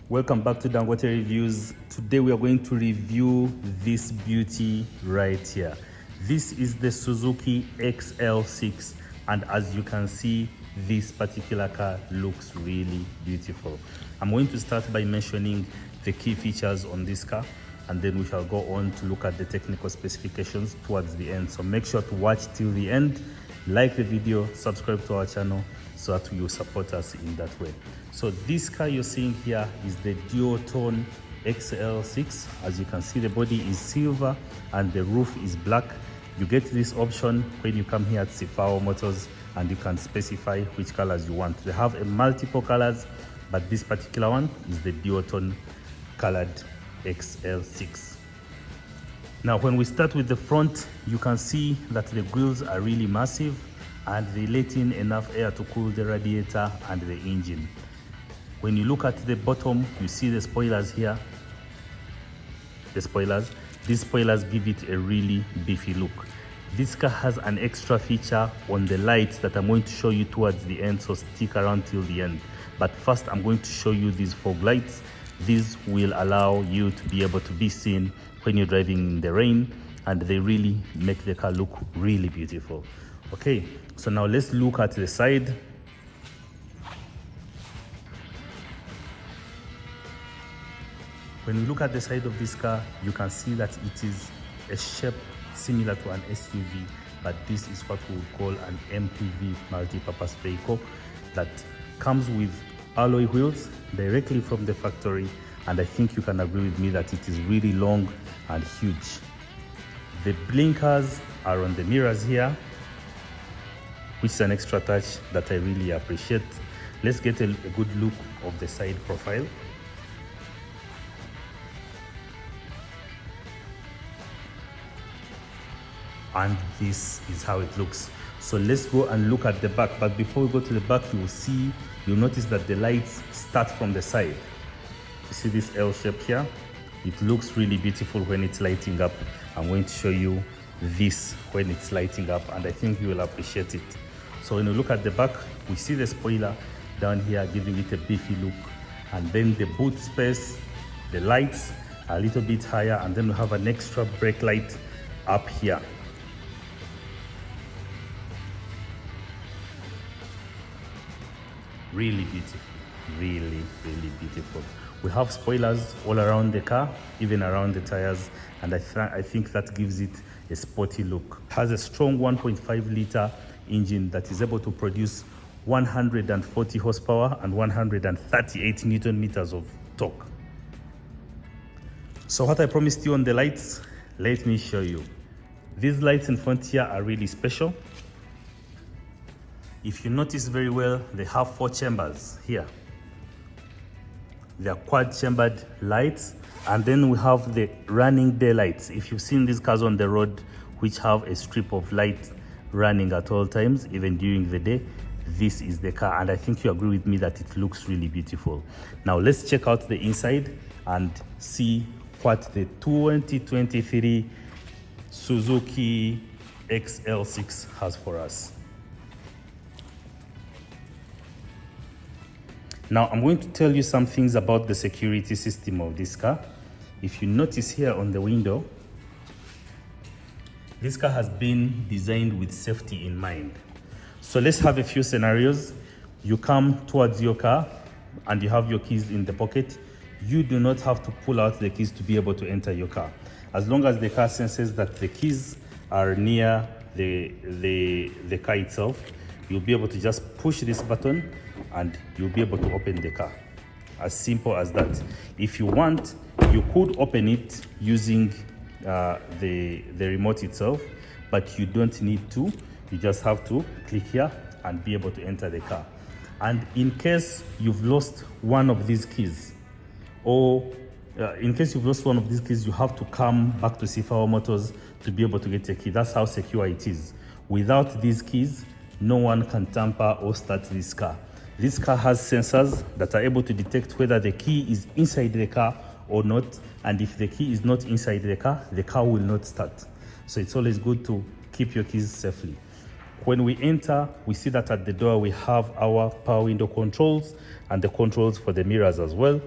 Welcome back to Dangote Reviews. Today we are going to review this beauty right here. This is the Suzuki XL6, and as you can see, this particular car looks really beautiful. I'm going to start by mentioning the key features on this car, and then we shall go on to look at the technical specifications towards the end. So make sure to watch till the end, like the video, subscribe to our channel so that you support us in that way. So this car you're seeing here is the duotone XL6. As you can see, the body is silver and the roof is black. You get this option when you come here at Spacio Motors, and you can specify which colors you want. They have a multiple colors, but this particular one is the duotone colored XL6. Now when we start with the front, you can see that the grills are really massive and they let in enough air to cool the radiator and the engine. When you look at the bottom, you see the spoilers here. The spoilers. These spoilers give it a really beefy look. This car has an extra feature on the lights that I'm going to show you towards the end, so stick around till the end. But first, I'm going to show you these fog lights. These will allow you to be able to be seen when you're driving in the rain, and they really make the car look really beautiful. Okay, so now let's look at the side. When you look at the side of this car, you can see that it is a shape similar to an SUV, but this is what we would call an MPV, multi-purpose vehicle, that comes with alloy wheels directly from the factory, and I think you can agree with me that it is really long and huge. The blinkers are on the mirrors here, which is an extra touch that I really appreciate. Let's get a good look of the side profile. And this is how it looks. So let's go and look at the back. But before we go to the back, you'll notice that the lights start from the side. You see this L shape here? It looks really beautiful when it's lighting up. I'm going to show you this when it's lighting up, and I think you will appreciate it. So when you look at the back, we see the spoiler down here giving it a beefy look. And then the boot space, the lights are a little bit higher, and then we have an extra brake light up here. Really beautiful, really beautiful. We have spoilers all around the car, even around the tires, and I think that gives it a sporty look. It has a strong 1.5 liter engine that is able to produce 140 horsepower and 138 newton meters of torque. So what I promised you on the lights, let me show you. These lights in front here are really special. If you notice very well, they have 4 chambers here. They are quad-chambered lights, and then we have the running daylights. If you've seen these cars on the road which have a strip of light running at all times, even during the day, this is the car, and I think you agree with me that it looks really beautiful. Now let's check out the inside and see what the 2023 Suzuki XL6 has for us. Now I'm going to tell you some things about the security system of this car. If you notice here on the window, this car has been designed with safety in mind. So let's have a few scenarios. You come towards your car and you have your keys in the pocket. You do not have to pull out the keys to be able to enter your car. As long as the car senses that the keys are near the car itself, you'll be able to just push this button and you'll be able to open the car. As simple as that. If you want, you could open it using the remote itself, but you don't need to. You just have to click here and be able to enter the car. And in case you've lost one of these keys, or you have to come back to Spacio Motors to be able to get a key. That's how secure it is. Without these keys, no one can tamper or start this car. This car has sensors that are able to detect whether the key is inside the car or not, and if the key is not inside the car will not start. So it's always good to keep your keys safely. When we enter, we see that at the door we have our power window controls and the controls for the mirrors as well.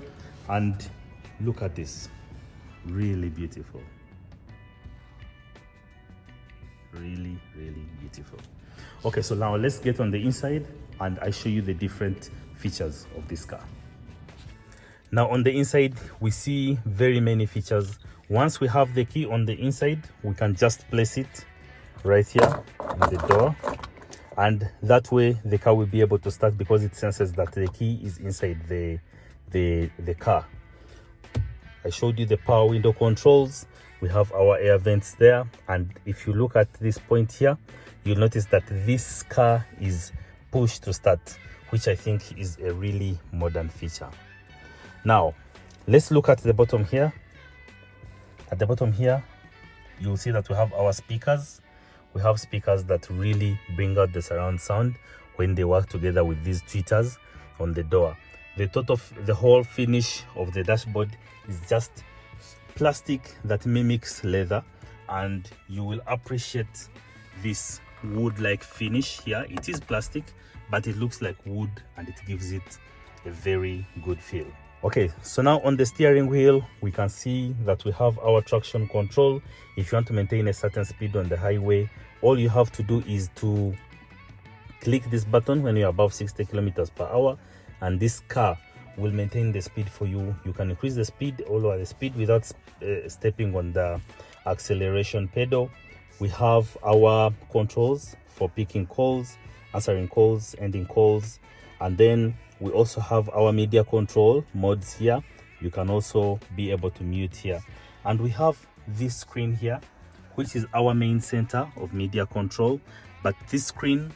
And look at this, really beautiful. Really beautiful. Okay, so now let's get on the inside and I show you the different features of this car. Now on the inside we see very many features. Once we have the key on the inside, we can just place it right here in the door, and that way the car will be able to start because it senses that the key is inside the car. I showed you the power window controls. We have our air vents there, and if you look at this point here, you'll notice that this car is push to start, which I think is a really modern feature. Now let's look at the bottom here. At the bottom here you'll see that we have our speakers. We have speakers that really bring out the surround sound when they work together with these tweeters on the door. The whole finish of the dashboard is just plastic that mimics leather, and you will appreciate this wood-like finish here. It is plastic, but it looks like wood and it gives it a very good feel. Okay, so now on the steering wheel we can see that we have our traction control. If you want to maintain a certain speed on the highway, all you have to do is to click this button when you're above 60 kilometers per hour, and this car will maintain the speed for you. You can increase the speed or lower the speed without stepping on the acceleration pedal. We have our controls for picking calls, answering calls, ending calls, and then we also have our media control modes here. You can also be able to mute here, and we have this screen here, which is our main center of media control. But this screen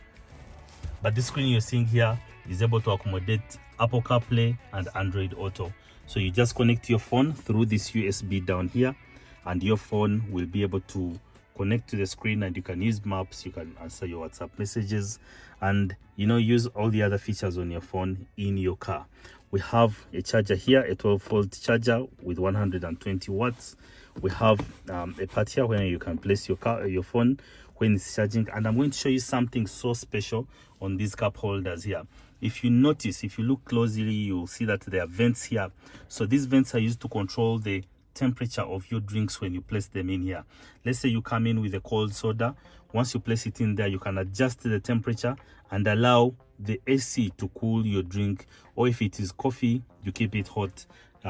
you're seeing here is able to accommodate Apple CarPlay and Android Auto. So you just connect your phone through this USB down here, and your phone will be able to connect to the screen, and you can use maps, you can answer your WhatsApp messages, and use all the other features on your phone in your car. We have a charger here, a 12-volt charger with 120 watts. We have a part here where you can place your phone when it's charging, and I'm going to show you something so special on these cup holders here. If you notice, if you look closely, you'll see that there are vents here. So these vents are used to control the temperature of your drinks when you place them in here. Let's say you come in with a cold soda. Once you place it in there, you can adjust the temperature and allow the AC to cool your drink, or if it is coffee, you keep it hot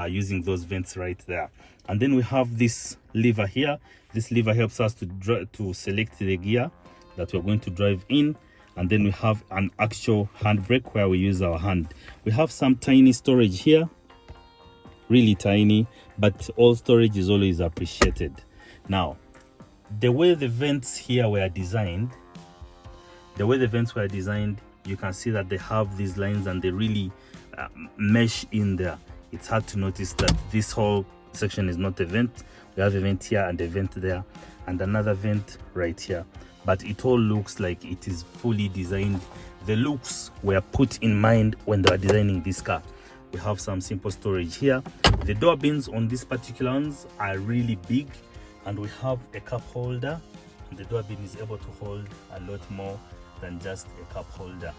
using those vents right there. And then we have this lever here. This lever helps us to select the gear that we're going to drive in, and then we have an actual handbrake where we use our hand. We have some tiny storage here, really tiny, but all storage is always appreciated. Now, the way the vents here were designed, you can see that they have these lines and they really mesh in there. It's hard to notice that this whole section is not a vent. We have a vent here and a vent there and another vent right here, but it all looks like it is fully designed. The looks were put in mind when they were designing this car. We have some simple storage here. The door bins on these particular ones are really big, and we have a cup holder, and the door bin is able to hold a lot more than just a cup holder.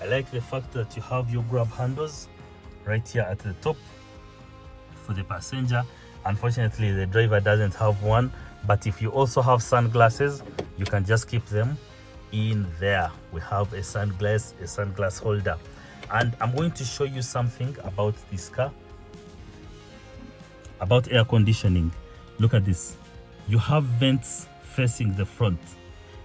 I like the fact that you have your grab handles right here at the top for the passenger. Unfortunately, the driver doesn't have one, but if you also have sunglasses, you can just keep them in there. We have a sunglass holder. And I'm going to show you something about this car, about air conditioning. Look at this. You have vents facing the front,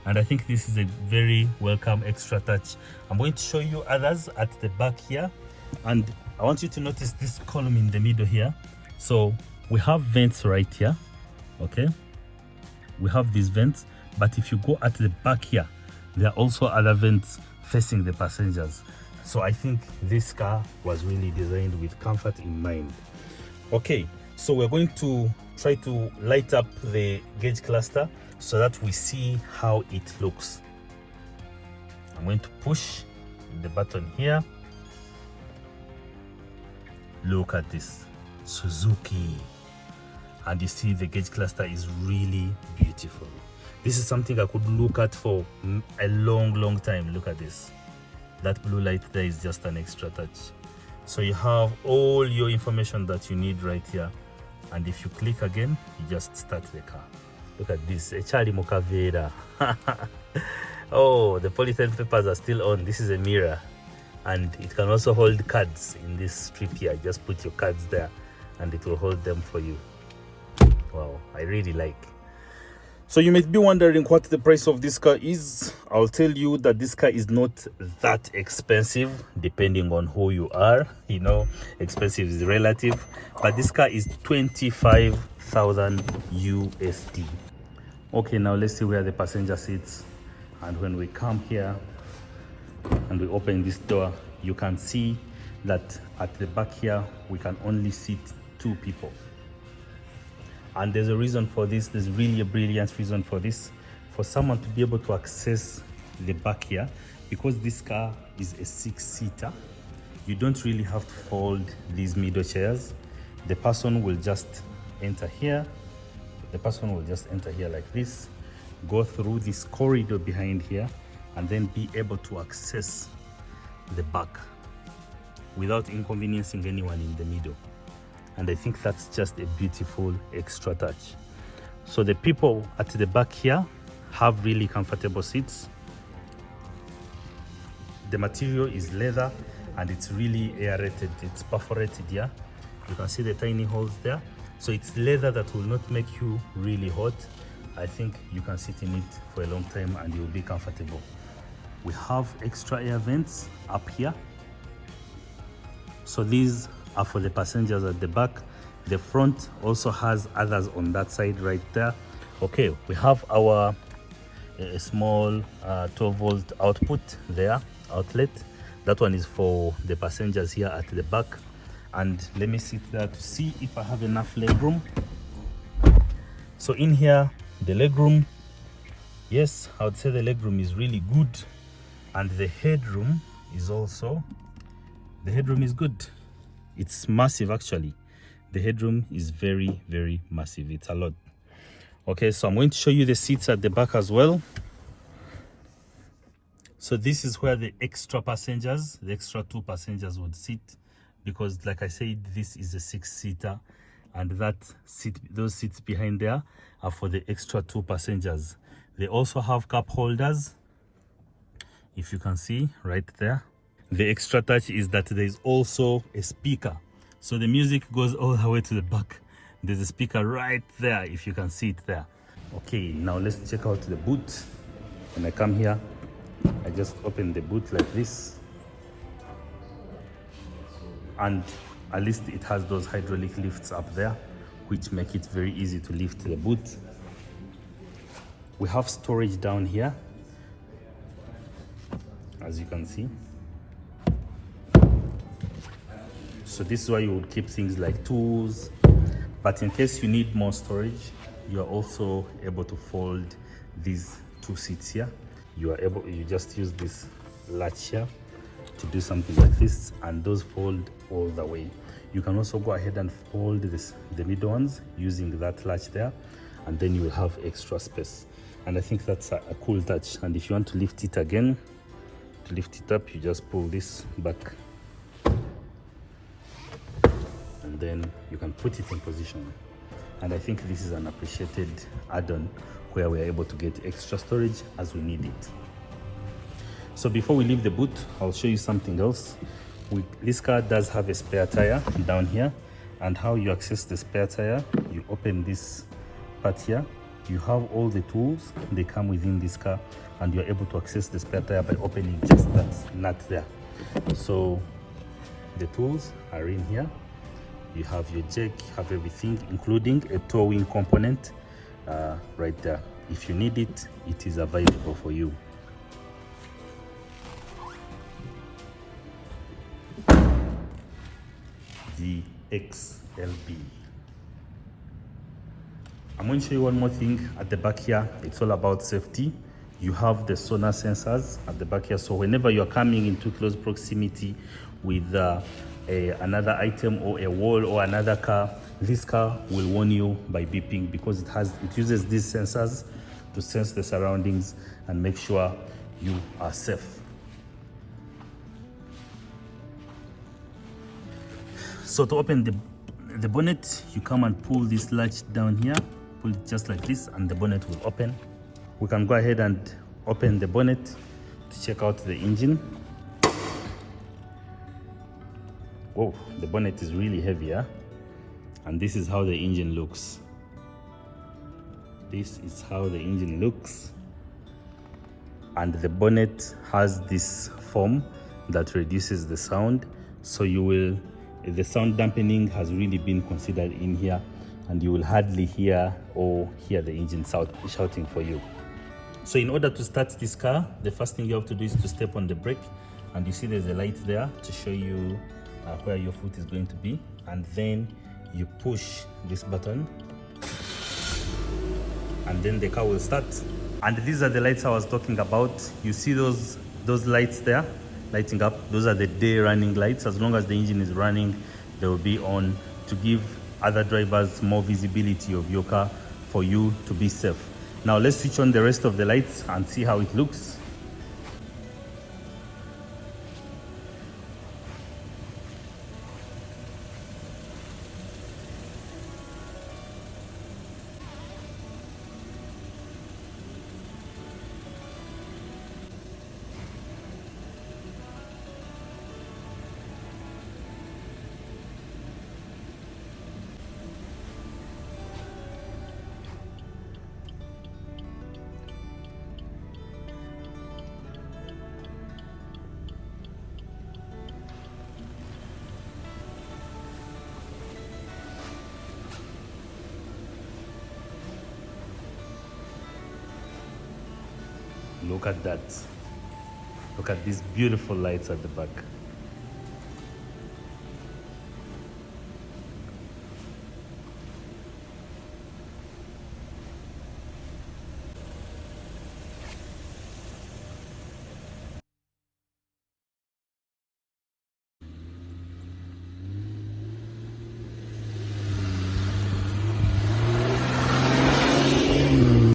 and I think this is a very welcome extra touch. I'm going to show you others at the back here, and I want you to notice this column in the middle here. So we have vents right here, okay? We have these vents, but if you go at the back here, there are also other vents facing the passengers. So I think this car was really designed with comfort in mind. Okay, so we're going to try to light up the gauge cluster so that we see how it looks. I'm going to push the button here. Look at this, Suzuki. And you see the gauge cluster is really beautiful. This is something I could look at for a long time. Look at this. That blue light there is just an extra touch. So you have all your information that you need right here, and if you click again, you just start the car. Look at this, a Charlie Mokavera. Oh, the polyethylene papers are still on. This is a mirror, and it can also hold cards in this strip here. Just put your cards there and it will hold them for you. Wow, I really like. So you might be wondering what the price of this car is. I'll tell you that this car is not that expensive, depending on who you are. You know, expensive is relative, but this car is 25,000 USD. Okay, now let's see where the passenger sits. And when we come here and we open this door, you can see that at the back here we can only seat 2 people. And there's a reason for this. There's really a brilliant reason for this. For someone to be able to access the back here, because this car is a 6-seater, you don't really have to fold these middle chairs. The person will just enter here. The person will just enter here like this, go through this corridor behind here, and then be able to access the back without inconveniencing anyone in the middle. And I think that's just a beautiful extra touch. So the people at the back here have really comfortable seats. The material is leather and it's really aerated. It's perforated here. You can see the tiny holes there. So it's leather that will not make you really hot. I think you can sit in it for a long time and you'll be comfortable. We have extra air vents up here. So these are for the passengers at the back. The front also has others on that side right there. Okay, we have our small 12-volt output there, outlet. That one is for the passengers here at the back. And let me sit there to see if I have enough legroom. So in here, the legroom, yes, I would say the legroom is really good. And the headroom is also, the headroom is good. It's massive actually. The headroom is very, very massive. It's a lot. Okay, so I'm going to show you the seats at the back as well. So this is where the extra passengers, the extra 2 passengers would sit, because like I said, this is a 6-seater, and that seat, those seats behind there are for the extra 2 passengers. They also have cup holders, if you can see right there. The extra touch is that there is also a speaker. So the music goes all the way to the back. There's a speaker right there, if you can see it there. Okay, now let's check out the boot. When I come here, I just open the boot like this. And at least it has those hydraulic lifts up there, which make it very easy to lift the boot. We have storage down here, as you can see. So this is where you would keep things like tools, but in case you need more storage, you are also able to fold these 2 seats here. You just use this latch here to do something like this, and those fold all the way. You can also go ahead and fold the middle ones using that latch there, and then you will have extra space. And I think that's a cool touch. And if you want to lift it again, to lift it up, you just pull this back, and then you can put it in position. And I think this is an appreciated add-on where we're able to get extra storage as we need it. So before we leave the boot, I'll show you something else. This car does have a spare tire down here, and how you access the spare tire, you open this part here. You have all the tools, they come within this car, and you're able to access the spare tire by opening just that nut there. So the tools are in here. You have your jack, you have everything, including a towing component right there. If you need it, it is available for you. The XLB. I'm going to show you one more thing at the back here. It's all about safety. You have the sonar sensors at the back here, so whenever you're coming into close proximity with another item or a wall or another car, this car will warn you by beeping, because it uses these sensors to sense the surroundings and make sure you are safe. So to open the bonnet, you come and pull this latch down here, pull it just like this, and the bonnet will open. We can go ahead and open the bonnet to check out the engine. Whoa, the bonnet is really heavy, huh? And this is how the engine looks. This is how the engine looks. And the bonnet has this foam that reduces the sound. So the sound dampening has really been considered in here, and you will hardly hear the engine shouting for you. So in order to start this car, the first thing you have to do is to step on the brake, and you see there's a light there to show you where your foot is going to be, and then you push this button and then the car will start. And these are the lights I was talking about. You see those lights there lighting up? Those are the day running lights. As long as the engine is running, they will be on to give other drivers more visibility of your car for you to be safe. Now let's switch on the rest of the lights and see how it looks. Look at that. Look at these beautiful lights at the back.